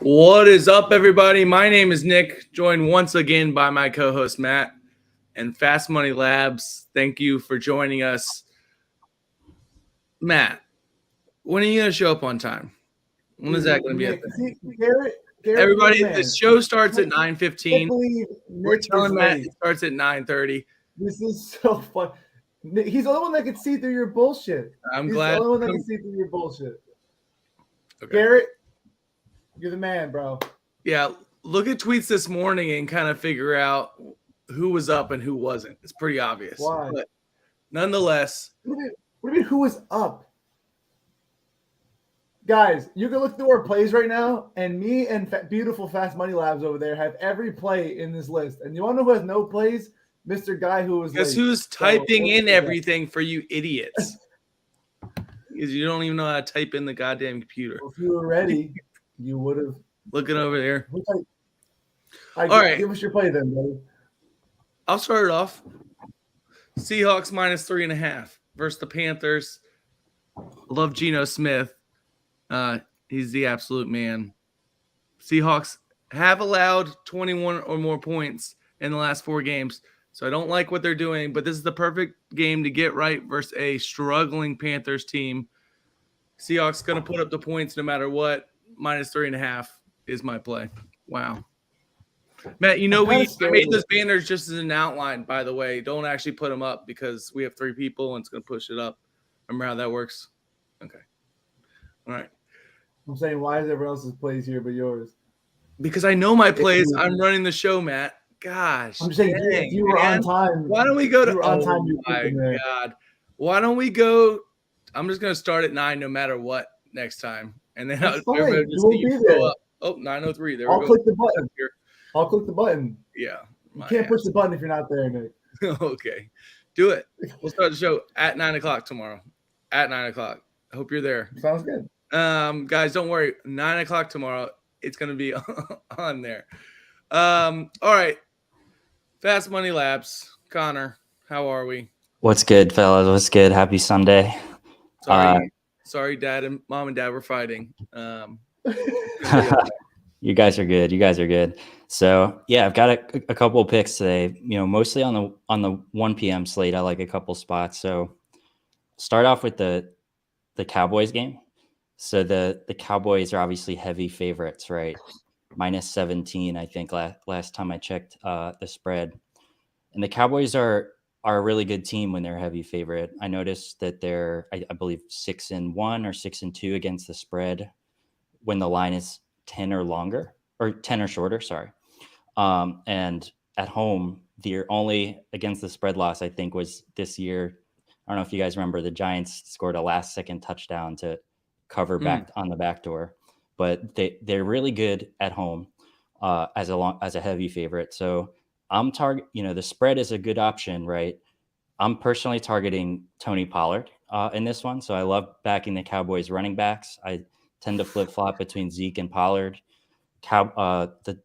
What is up, everybody? My name is Nick, joined once again by my co-host Matt and Fast Money Labs. Thank you for joining us. Matt, when are you going to show up on time? When is that going to be a thing? Garrett, Everybody, the show starts at 9:15. We're Nick telling is Matt late. it starts at 9:30. This is so fun. He's the only one that can see through your bullshit. I'm He's glad. the only one that can see through your bullshit. Okay. Garrett, you're the man, bro. Yeah, look at tweets this morning and kind of figure out who was up and who wasn't. It's pretty obvious. Why? But nonetheless. What do you mean who was up? Guys, you can look through our plays right now, and me and beautiful Fast Money Labs over there have every play in this list. And you want to know who has no plays? Mr. Guy who was Guess late. who's typing in everything for you idiots? Because you don't even know how to type in the goddamn computer. Well, if you were ready, you would have. Looking over there. All right. Give us your play then, buddy. I'll start it off. Seahawks -3.5 versus the Panthers. Love Geno Smith. He's the absolute man. Seahawks have allowed 21 or more points in the last 4 games. So I don't like what they're doing, but this is the perfect game to get right versus a struggling Panthers team. Seahawks going to put up the points no matter what. -3.5 is my play. Wow. Matt, you know I made those banners just as an outline, by the way. Don't actually put them up because we have 3 people and it's going to push it up. Remember how that works? Okay. All right. I'm saying, why is everyone else's plays here but yours? Because I know my plays. I'm running the show, Matt. Gosh. I'm saying, if you were on time. Why don't we go to on time? Oh my God. Why don't we go? I'm just going to start at 9 no matter what next time. And then I'll just see you go up. Oh, 9:03. There we go. I'll click the button. I'll click the button. Yeah. You can't push the button if you're not there, Nick. Okay. Do it. We'll start the show at 9 o'clock tomorrow. At 9 o'clock. I hope you're there. Sounds good. Guys, don't worry. 9 o'clock tomorrow. It's going to be on there. All right. Fast Money Labs. Connor, how are we? What's good, fellas? What's good? Happy Sunday. Sorry, Dad and Mom and Dad were fighting. You guys are good. You guys are good. So yeah, I've got a couple of picks today. You know, mostly on the 1 p.m. slate. I like a couple spots. So start off with the Cowboys game. So the Cowboys are obviously heavy favorites, right? -17, I think last time I checked the spread. And the Cowboys are a really good team when they're a heavy favorite. I noticed that they're, I believe, 6-1 or 6-2 against the spread when the line is 10 or longer, or 10 or shorter, sorry. And at home, the only against the spread loss, I think, was this year. I don't know if you guys remember, the Giants scored a last-second touchdown to cover back on the back door. But they're really good at home as a heavy favorite. So I'm the spread is a good option, right? I'm personally targeting Tony Pollard in this one. So I love backing the Cowboys running backs. I tend to flip-flop between Zeke and Pollard. The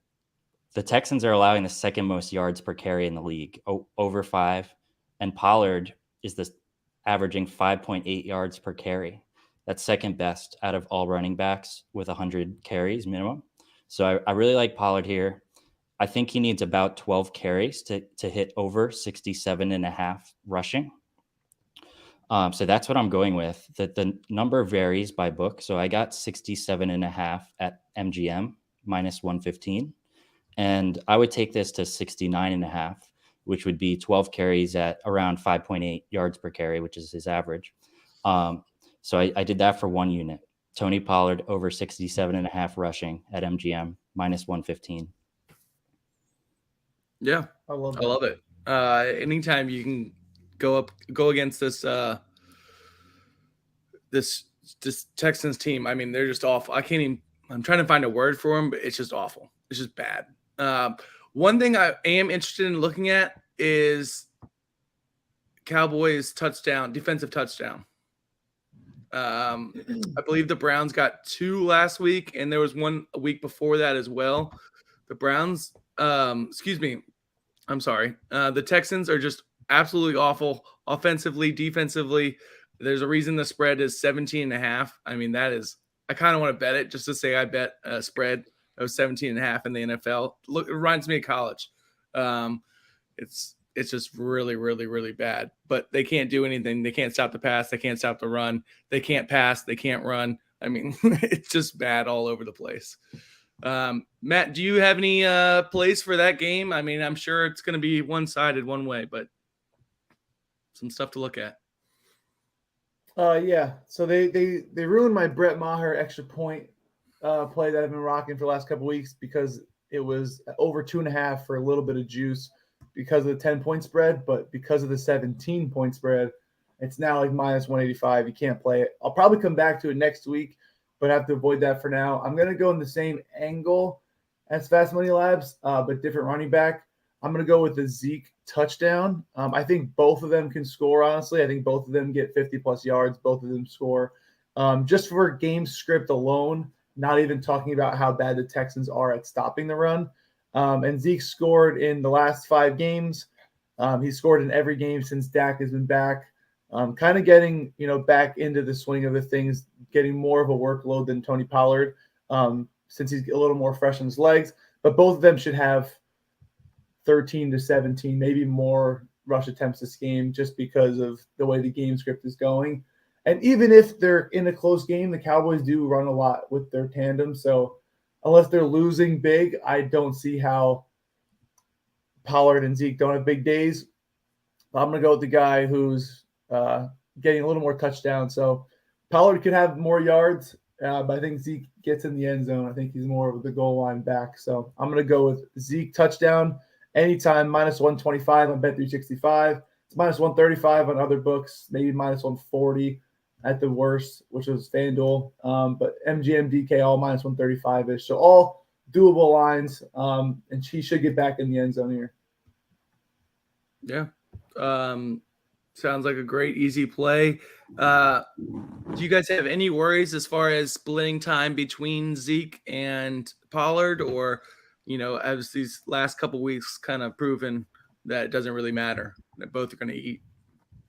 Texans are allowing the second most yards per carry in the league, over 5. And Pollard is averaging 5.8 yards per carry. That's second best out of all running backs with 100 carries minimum. So I really like Pollard here. I think he needs about 12 carries to hit over 67.5 rushing. So that's what I'm going with. The number varies by book. So I got 67.5 at MGM -115. And I would take this to 69.5, which would be 12 carries at around 5.8 yards per carry, which is his average. So I did that for 1 unit. Tony Pollard over 67.5 rushing at MGM -115. Yeah, I love it. Anytime you can go against this Texans team. I mean, they're just awful. I'm trying to find a word for them, but it's just awful. It's just bad. One thing I am interested in looking at is Cowboys defensive touchdown. I believe the Browns got 2 last week, and there was 1 a week before that as well. The Browns, I'm sorry. The Texans are just absolutely awful offensively, defensively. There's a reason the spread is 17.5. I mean, I kind of want to bet it just to say I bet a spread. It was 17.5 in the NFL. Look, it reminds me of college. It's just really, really, really bad. But they can't do anything. They can't stop the pass. They can't stop the run. They can't pass. They can't run. I mean, it's just bad all over the place. Matt, do you have any plays for that game? I mean, I'm sure it's going to be one-sided one way, but some stuff to look at. Yeah. So they ruined my Brett Maher extra point play that I've been rocking for the last couple weeks because it was over 2.5 for a little bit of juice because of the 10-point spread, but because of the 17-point spread, it's now like minus 185. You can't play it. I'll probably come back to it next week, but I have to avoid that for now. I'm going to go in the same angle as Fast Money Labs, but different running back. I'm going to go with the Zeke touchdown. I think both of them can score, honestly. I think both of them get 50-plus yards. Both of them score. Just for game script alone, not even talking about how bad the Texans are at stopping the run. And Zeke scored in the last 5 games. He scored in every game since Dak has been back. Kind of getting, back into the swing of the things, getting more of a workload than Tony Pollard since he's a little more fresh in his legs. But both of them should have 13 to 17, maybe more rush attempts this game just because of the way the game script is going. And even if they're in a close game, the Cowboys do run a lot with their tandem. So unless they're losing big, I don't see how Pollard and Zeke don't have big days. I'm going to go with the guy who's getting a little more touchdowns. So Pollard could have more yards, but I think Zeke gets in the end zone. I think he's more of the goal line back. So I'm going to go with Zeke touchdown anytime, minus 125 on Bet365. It's minus 135 on other books, maybe minus 140 at the worst, which was FanDuel. But MGM, DK, all minus 135-ish. So all doable lines, and he should get back in the end zone here. Yeah. Sounds like a great, easy play. Do you guys have any worries as far as splitting time between Zeke and Pollard, or, as these last couple weeks kind of proven that it doesn't really matter, that both are going to eat?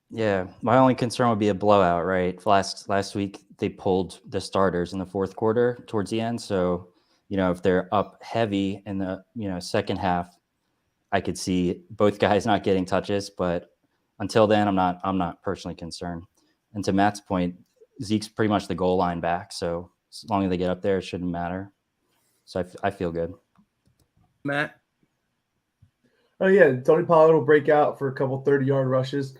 Yeah, my only concern would be a blowout, right? Last week they pulled the starters in the fourth quarter towards the end, so if they're up heavy in the second half, I could see both guys not getting touches, but until then, I'm not personally concerned. And to Matt's point, Zeke's pretty much the goal line back, so as long as they get up there, it shouldn't matter. So I feel good. Matt? Oh yeah, Tony Pollard will break out for a couple 30-yard rushes.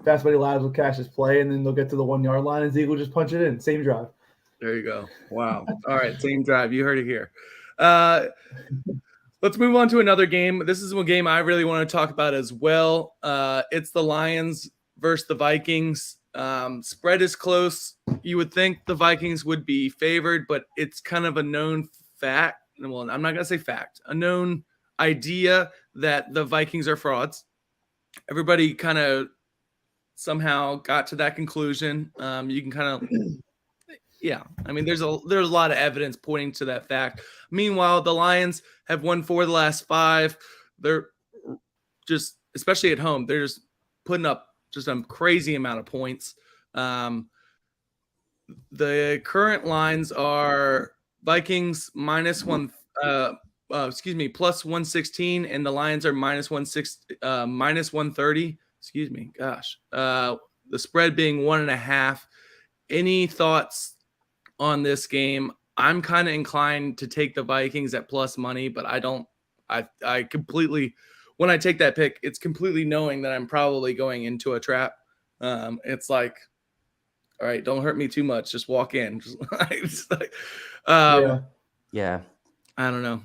Fast Money Labs will catch his play, and then they'll get to the 1-yard line, and Zeke will just punch it in. Same drive. There you go. Wow. All right, same drive. You heard it here. Let's move on to another game. This is one game I really want to talk about as well. It's the Lions versus the Vikings. Spread is close. You would think the Vikings would be favored, but it's kind of a known fact. Well, I'm not going to say fact. A known idea that the Vikings are frauds. Everybody kind of somehow got to that conclusion. You can kind of, yeah. I mean, there's a lot of evidence pointing to that fact. Meanwhile, the Lions have won 4 of the last 5. They're just, especially at home, they're just putting up just a crazy amount of points. The current lines are Vikings plus 116, and the Lions are minus 130. Excuse me. Gosh. The spread being 1.5. Any thoughts on this game? I'm kind of inclined to take the Vikings at plus money, but I completely, when I take that pick, it's completely knowing that I'm probably going into a trap. It's like, all right, don't hurt me too much. Just walk in. Yeah. I don't know.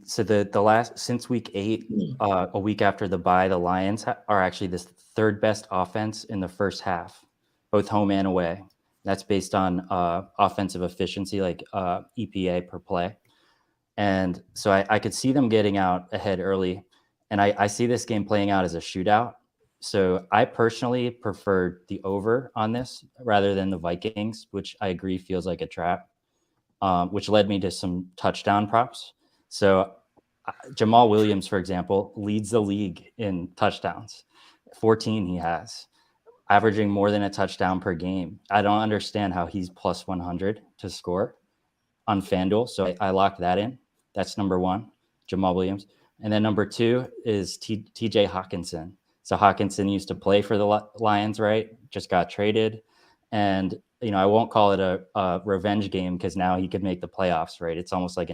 So the last, since week 8, a week after the bye, the Lions are actually the 3rd best offense in the first half, both home and away. That's based on offensive efficiency, like EPA per play. And so I could see them getting out ahead early. And I see this game playing out as a shootout. So I personally prefer the over on this rather than the Vikings, which I agree feels like a trap, which led me to some touchdown props. So Jamal Williams, for example, leads the league in touchdowns. 14 he has, averaging more than a touchdown per game. I don't understand how he's plus 100 to score. on FanDuel, so I locked that in. That's number one, Jamal Williams. And then number two is TJ Hawkinson. So Hawkinson used to play for the Lions, right? Just got traded. And, I won't call it a revenge game because now he could make the playoffs, right? It's almost like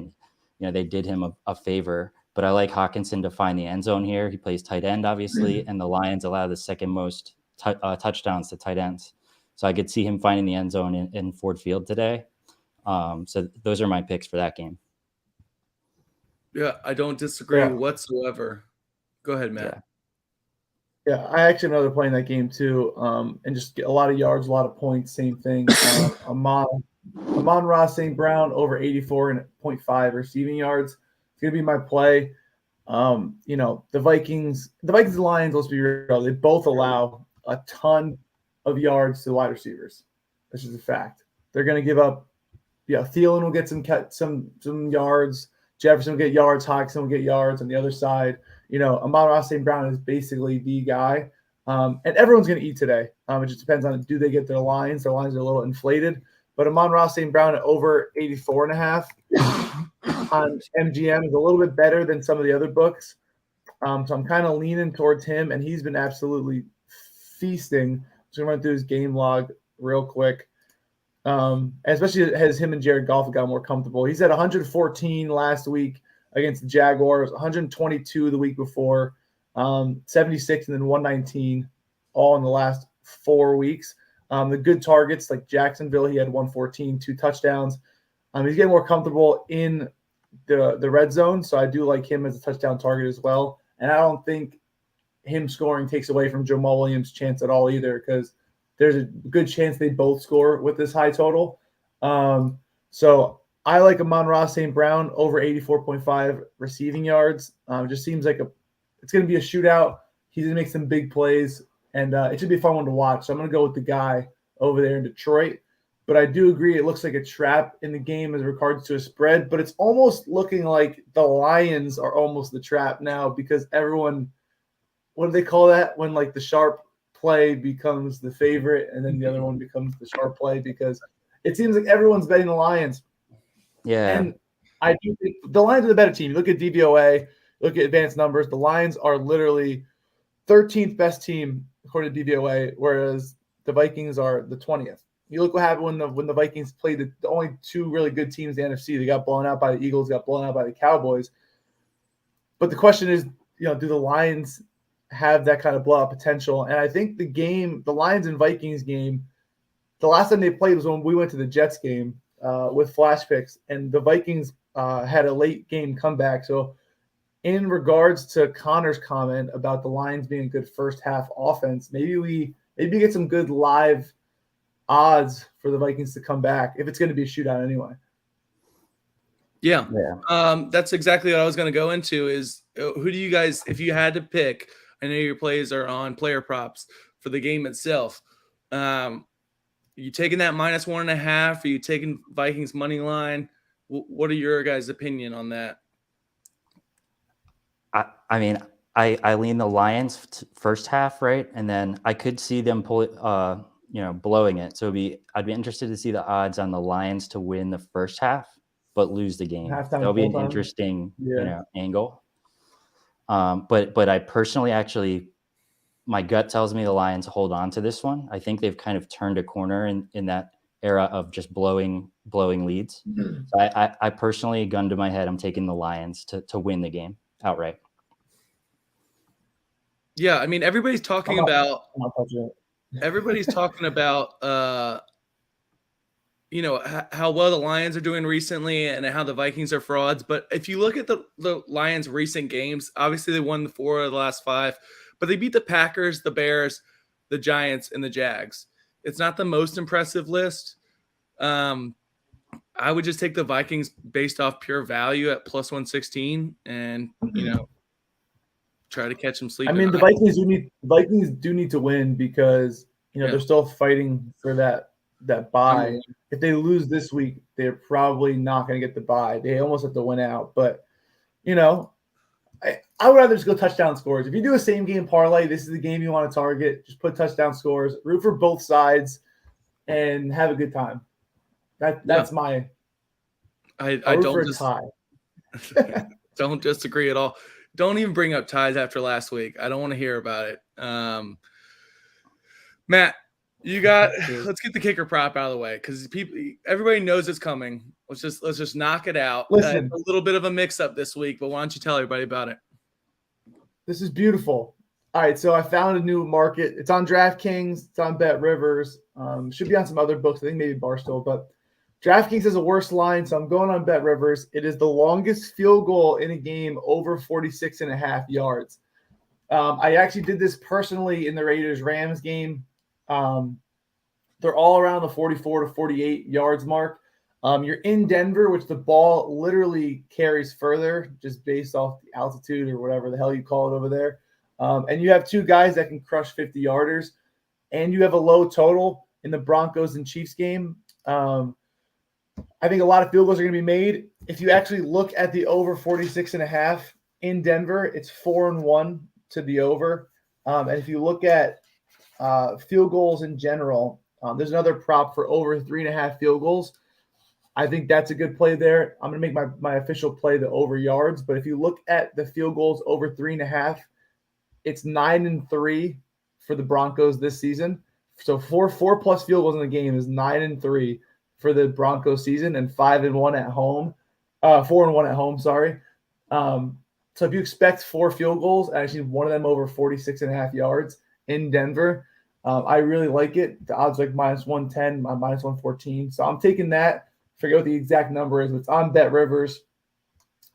they did him a favor. But I like Hawkinson to find the end zone here. He plays tight end, obviously, and the Lions allow the second most touchdowns to tight ends. So I could see him finding the end zone in Ford Field today. So those are my picks for that game. Yeah, I don't disagree whatsoever. Go ahead, Matt. Yeah, I actually know they're playing that game too, and just get a lot of yards, a lot of points. Same thing. Amon-Ra St. Brown over 84.5 receiving yards. It's gonna be my play. The Vikings and Lions, let's be real, they both allow a ton of yards to wide receivers. This is a fact. They're gonna give up. Yeah, Thielen will get some yards. Jefferson will get yards. Hawkinson will get yards on the other side. Amon-Ra St. Brown is basically the guy. And everyone's going to eat today. It just depends on, do they get their lines? Their lines are a little inflated. But Amon-Ra St. Brown at over 84.5 on MGM is a little bit better than some of the other books. So I'm kind of leaning towards him, and he's been absolutely feasting. So I'm going to run through his game log real quick. And especially as him and Jared Goff have got more comfortable. He's at 114 last week against the Jaguars, 122 the week before, 76 and then 119 all in the last 4 weeks. The good targets like Jacksonville, he had 114, 2 touchdowns. He's getting more comfortable in the red zone, so I do like him as a touchdown target as well. And I don't think him scoring takes away from Jamal Williams' chance at all either, because there's a good chance they both score with this high total. So I like Amon-Ra St. Brown over 84.5 receiving yards. It just seems like it's going to be a shootout. He's going to make some big plays, and it should be a fun one to watch. So I'm going to go with the guy over there in Detroit. But I do agree it looks like a trap in the game as regards to a spread, but it's almost looking like the Lions are almost the trap now because everyone – what do they call that when like the sharp play becomes the favorite and then the other one becomes the sharp play, because it seems like everyone's betting the Lions. Yeah. And I do think the Lions are the better team. Look at DVOA, look at advanced numbers. The Lions are literally 13th best team according to DVOA, whereas the Vikings are the 20th. You look what happened when the Vikings played the only 2 really good teams in the NFC. They got blown out by the Eagles, got blown out by the Cowboys. But the question is, do the Lions have that kind of blowout potential? And I think the Lions and Vikings game, the last time they played was when we went to the Jets game with flash picks, and the Vikings had a late game comeback. So in regards to Connor's comment about the Lions being a good first half offense, maybe get some good live odds for the Vikings to come back if it's going to be a shootout anyway. Yeah. That's exactly what I was going to go into is who do you guys, if you had to pick, I know your plays are on player props for the game itself. You taking that -1.5? Are you taking Vikings money line? What are your guys' opinion on that? I mean, I lean the Lions first half, right? And then I could see them blowing it. So I'd be interested to see the odds on the Lions to win the first half, but lose the game. That'll be an interesting, angle. But I personally my gut tells me the Lions hold on to this one. I think they've kind of turned a corner in that era of just blowing leads. Mm-hmm. So I personally, gun to my head, I'm taking the Lions to win the game outright. Yeah, I mean, everybody's talking about how well the Lions are doing recently and how the Vikings are frauds. But if you look at the Lions' recent games, obviously they won 4 of the last 5, but they beat the Packers, the Bears, the Giants, and the Jags. It's not the most impressive list. I would just take the Vikings based off pure value at +116 and, try to catch them sleeping. I mean, the Vikings do need to win because, they're still fighting for that bye. If they lose this week, they're probably not going to get the bye. They almost have to win out. But, I would rather just go touchdown scores. If you do a same game parlay, this is the game you want to target. Just put touchdown scores, root for both sides, and have a good time. That's my I I'll root for don't a just tie. don't disagree at all. Don't even bring up ties after last week. I don't want to hear about it. Matt, you got. Let's get the kicker prop out of the way because everybody knows it's coming. Let's just knock it out. Listen. It's a little bit of a mix up this week, but why don't you tell everybody about it? This is beautiful. All right, so I found a new market. It's on DraftKings. It's on Bet Rivers. Should be on some other books. I think maybe Barstool, but DraftKings has a worse line, so I'm going on Bet Rivers. It is the longest field goal in a game over 46.5 yards. I actually did this personally in the Raiders-Rams game. They're all around the 44 to 48 yards mark. You're in Denver, which the ball literally carries further just based off the altitude or whatever the hell you call it over there. And you have two guys that can crush 50-yarders, and you have a low total in the Broncos and Chiefs game. I think a lot of field goals are going to be made. If you actually look at the over 46.5 in Denver, it's 4-1 to the over. And if you look at field goals in general, there's another prop for over 3.5 field goals. I think that's a good play there. I'm going to make my official play the over yards. But if you look at the field goals over 3.5, it's 9-3 for the Broncos this season. So four plus field goals in the game is 9-3 for the Broncos season and 5-1 at home. 4-1 at home, sorry. So if you expect 4 field goals, actually one of them over 46.5 yards in Denver, I really like it. The odds like -110, -114. So I'm taking that. Forget what the exact number is, but it's on Bet Rivers.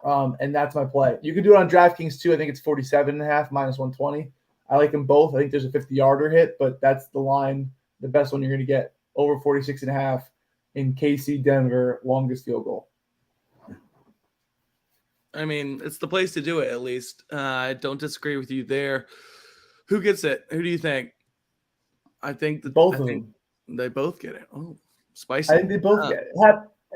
And that's my play. You can do it on DraftKings too. I think it's 47.5, -120. I like them both. I think there's a 50-yarder hit, but that's the line, the best one you're going to get, over 46.5 in KC Denver, longest field goal. I mean, it's the place to do it, at least. I don't disagree with you there. Who gets it? Who do you think? I think Both of them. They both get it. Oh, spicy. I think they both get it.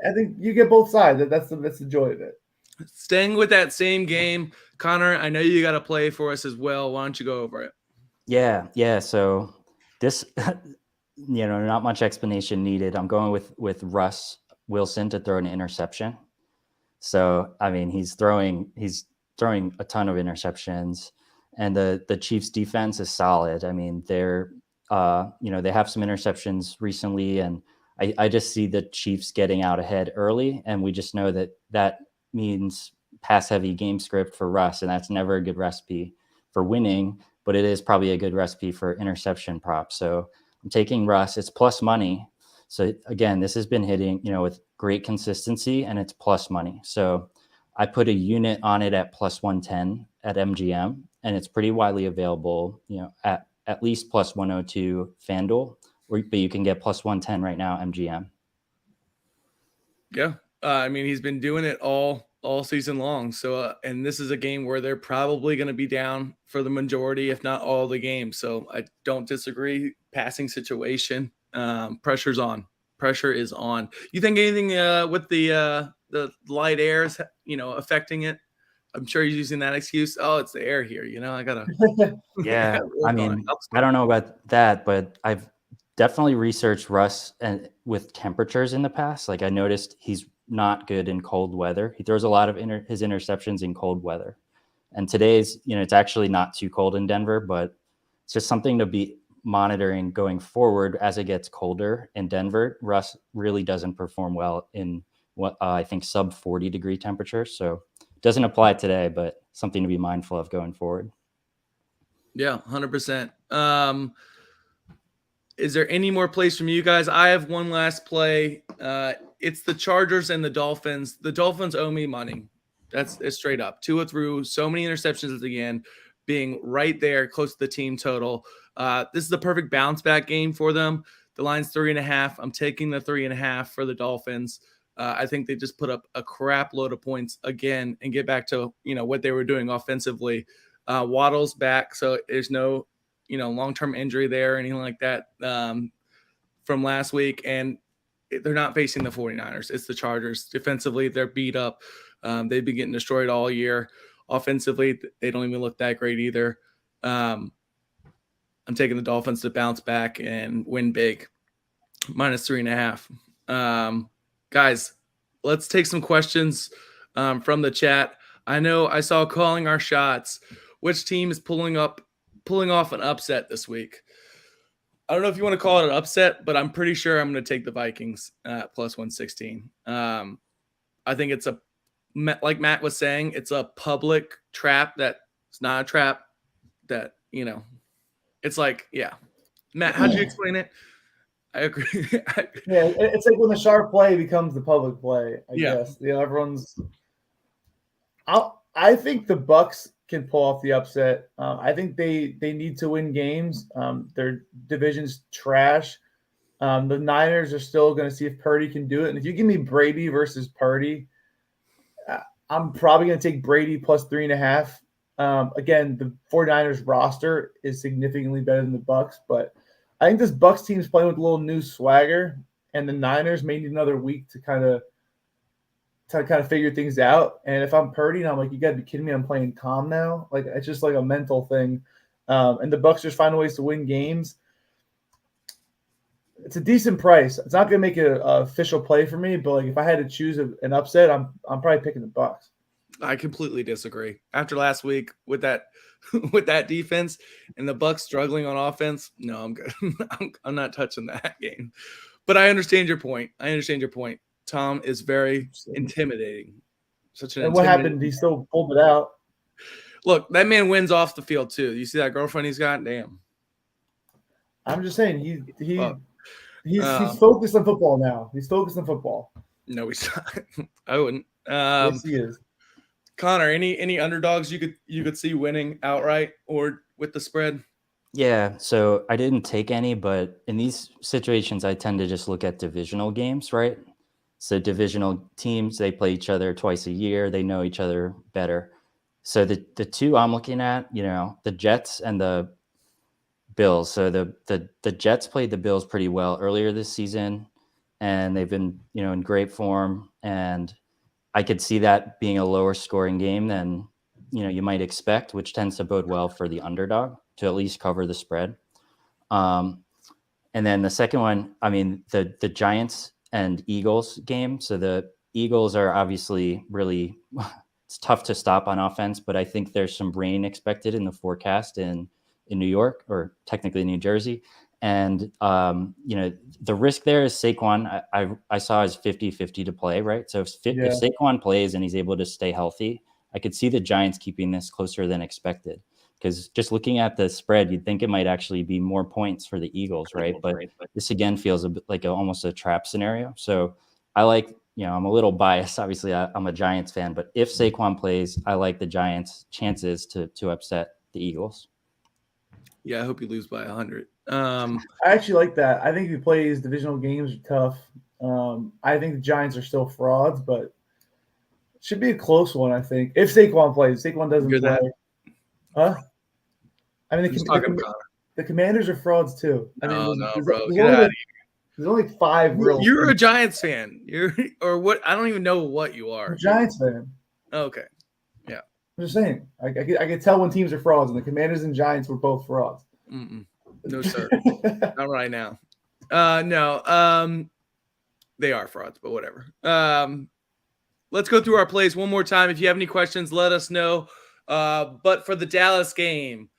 I think you get both sides. That's the joy of it. Staying with that same game, Connor, I know you got to play for us as well. Why don't you go over it? Yeah. So this, not much explanation needed. I'm going with Russ Wilson to throw an interception. So I mean, he's throwing a ton of interceptions, and the Chiefs defense is solid. I mean, they're they have some interceptions recently, and I just see the Chiefs getting out ahead early, and we just know that means pass heavy game script for Russ, and that's never a good recipe for winning, but it is probably a good recipe for interception prop. So I'm taking Russ. It's plus money. So again, this has been hitting, with great consistency, and it's plus money. So I put a unit on it at plus 110 at MGM, and it's pretty widely available, at least plus 102 FanDuel, but you can get plus 110 right now, MGM. Yeah. I mean, he's been doing it all season long. So, and this is a game where they're probably going to be down for the majority, if not all the game. So I don't disagree. Passing situation, pressure's on. Pressure is on. You think anything with the light airs, affecting it? I'm sure he's using that excuse. Oh, it's the air here. I gotta. Yeah, I mean, I don't know about that, but I've definitely researched Russ and with temperatures in the past. Like I noticed he's not good in cold weather. He throws a lot of his interceptions in cold weather. And today's, it's actually not too cold in Denver, but it's just something to be monitoring going forward as it gets colder in Denver. Russ really doesn't perform well in what I think sub 40 degree temperatures. So it doesn't apply today, but something to be mindful of going forward. Yeah, 100%. Is there any more plays from you guys? I have one last play. It's the Chargers and the Dolphins. The Dolphins owe me money. That's straight up. Tua threw so many interceptions at the end, being right there close to the team total. This is the perfect bounce back game for them. The line's 3.5. I'm taking the 3.5 for the Dolphins. I think they just put up a crap load of points again and get back to what they were doing offensively. Waddle's back, so there's no long-term injury there or anything like that from last week. And they're not facing the 49ers. It's the Chargers. Defensively, they're beat up. They've been getting destroyed all year. Offensively, they don't even look that great either. I'm taking the Dolphins to bounce back and win big. -3.5. Guys, let's take some questions from the chat. I know I saw calling our shots. Which team is pulling off an upset this week? I don't know if you want to call it an upset, but I'm pretty sure I'm going to take the Vikings at plus 116. I think it's like Matt was saying, it's a public trap that it's not a trap that, it's like, yeah. Matt, how'd you explain it? I agree. Yeah, it's like when the sharp play becomes the public play, I guess. Everyone's I think the Bucks can pull off the upset. I think they need to win games. Their division's trash. The Niners are still going to see if Purdy can do it. And if you give me Brady versus Purdy, I'm probably going to take Brady plus 3.5. Again, the 49ers roster is significantly better than the Bucks, but I think this Bucks team is playing with a little new swagger, and the Niners may need another week to kind of figure things out. And if I'm Purdy, and I'm like, you got to be kidding me, I'm playing calm now. Like, it's just like a mental thing. And the Bucks just find ways to win games. It's a decent price. It's not going to make it an official play for me, but like if I had to choose an upset, I'm probably picking the Bucks. I completely disagree. After last week with that defense and the Bucks struggling on offense, no, I'm good. I'm not touching that game. But I understand your point. Tom is very intimidating. And what happened? He still pulled it out. Look, that man wins off the field too. You see that girlfriend he's got? Damn. I'm just saying he's focused on football now. He's focused on football. No, he's not. I wouldn't. Yes, he is. Connor, any underdogs you could see winning outright or with the spread? Yeah, so I didn't take any, but in these situations, I tend to just look at divisional games, right? So divisional teams, they play each other twice a year. They know each other better. So the two I'm looking at, the Jets and the Bills. So the Jets played the Bills pretty well earlier this season, and they've been, in great form. And I could see that being a lower scoring game than, you might expect, which tends to bode well for the underdog to at least cover the spread. And then the second one, the Giants and Eagles game. So the Eagles are obviously really, it's tough to stop on offense, but I think there's some rain expected in the forecast in New York, or technically New Jersey. And, the risk there is Saquon. I saw as 50-50 to play, right? So if Saquon plays and he's able to stay healthy, I could see the Giants keeping this closer than expected. Because just looking at the spread, you'd think it might actually be more points for the Eagles, right? But this again feels a bit like almost a trap scenario. So I like, I'm a little biased. Obviously, I'm a Giants fan, but if Saquon plays, I like the Giants' chances to upset the Eagles. Yeah, I hope you lose by 100. I actually like that. I think if he plays, divisional games are tough. I think the Giants are still frauds, but it should be a close one, I think. If Saquon plays. Saquon doesn't play. That? Huh? The Commanders are frauds too. Bro. There's only 5 real. You're a Giants fan. Or what? I don't even know what you are. I'm a Giants fan. Okay. Yeah. I'm just saying. I can tell when teams are frauds, and the Commanders and Giants were both frauds. No, sir. Not right now. No. They are frauds, but whatever. Let's go through our plays one more time. If you have any questions, let us know. But for the Dallas game,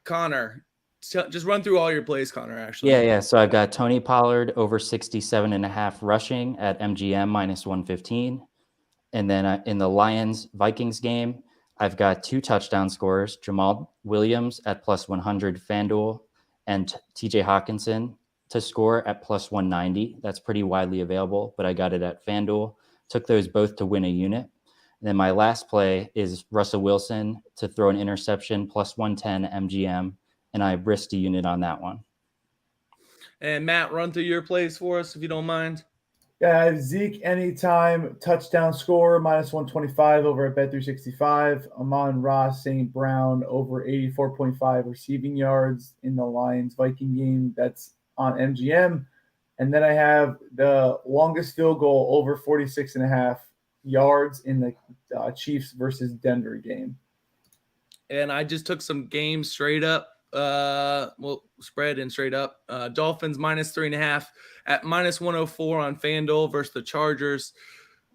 Connor, just run through all your plays, Connor, actually. Yeah. So I've got Tony Pollard over 67.5 rushing at MGM minus 115. And then in the Lions-Vikings game, I've got 2 touchdown scorers, Jamal Williams at plus 100 FanDuel and TJ Hawkinson to score at plus 190. That's pretty widely available, but I got it at FanDuel. Took those both to win a unit. And then my last play is Russell Wilson to throw an interception plus 110 MGM, and I risked a unit on that one. And Matt, run through your plays for us if you don't mind. Yeah, Zeke anytime touchdown score minus 125 over at Bet365. Amon-Ra St. Brown over 84.5 receiving yards in the Lions-Viking game. That's on MGM. And then I have the longest field goal over 46.5 yards in the Chiefs versus Denver game. And I just took some games straight up Well, spread and straight up. Dolphins minus 3.5 at minus 104 on FanDuel versus the Chargers.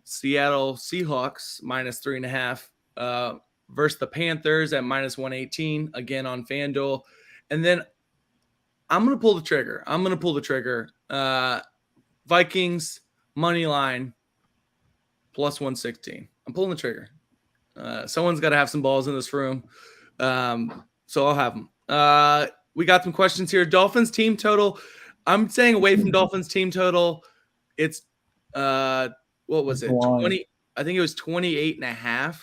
Seattle Seahawks minus 3.5 versus the Panthers at minus 118 again on FanDuel. And then I'm gonna pull the trigger. Vikings money line plus 116. I'm pulling the trigger. Someone's got to have some balls in this room, so I'll have them. We got some questions here. Dolphins team total. I'm staying away from Dolphins team total. It's what was it? 20. I think it was 28.5.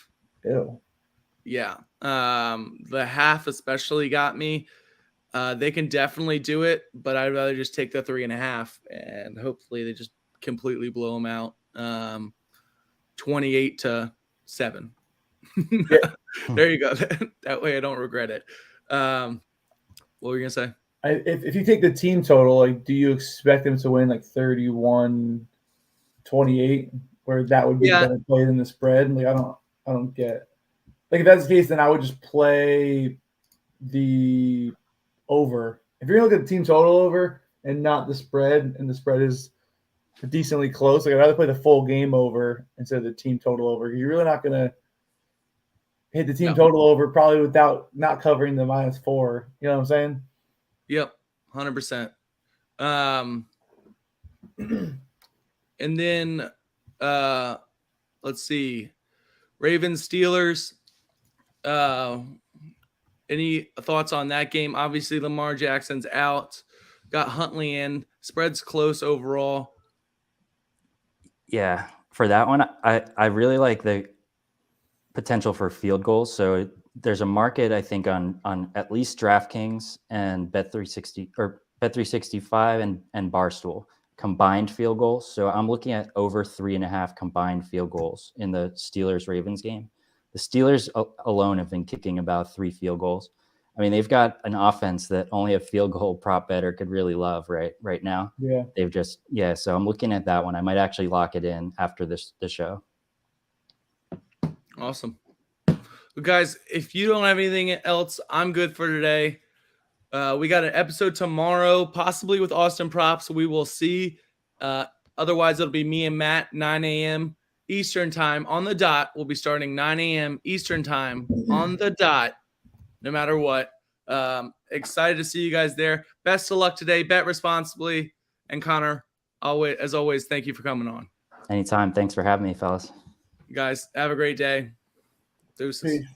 Ew. Yeah. The half especially got me. They can definitely do it, but I'd rather just take the 3.5 and hopefully they just completely blow them out. 28-7. There you go. That way I don't regret it. What were you gonna say? If you take the team total, like, do you expect them to win like 31-28, where that would be better play than the spread? Like, I don't get. Like, if that's the case, then I would just play the over. If you're gonna look at the team total over and not the spread, and the spread is decently close, like, I'd rather play the full game over instead of the team total over. You're really not gonna hit the team total over probably without not covering the -4. You know what I'm saying? Yep, 100%. And then let's see, Ravens Steelers. Any thoughts on that game? Obviously, Lamar Jackson's out. Got Huntley in. Spread's close overall. Yeah, for that one, I really like the potential for field goals. So there's a market, I think, on at least DraftKings and Bet360 or Bet365 and Barstool combined field goals. So I'm looking at over 3.5 combined field goals in the Steelers-Ravens game. The Steelers alone have been kicking about 3 field goals. I mean, they've got an offense that only a field goal prop better could really love right now. Yeah. They've just, so I'm looking at that one. I might actually lock it in after the show. Awesome. Well, guys, if you don't have anything else, I'm good for today. We got an episode tomorrow, possibly with Austin Props. We will see. Otherwise, it'll be me and Matt, 9 a.m. Eastern time on the dot. We'll be starting 9 a.m. Eastern time on the dot, no matter what. Excited to see you guys there. Best of luck today. Bet responsibly. And Connor, as always, thank you for coming on. Anytime. Thanks for having me, fellas. You guys, have a great day. Deuces. Peace.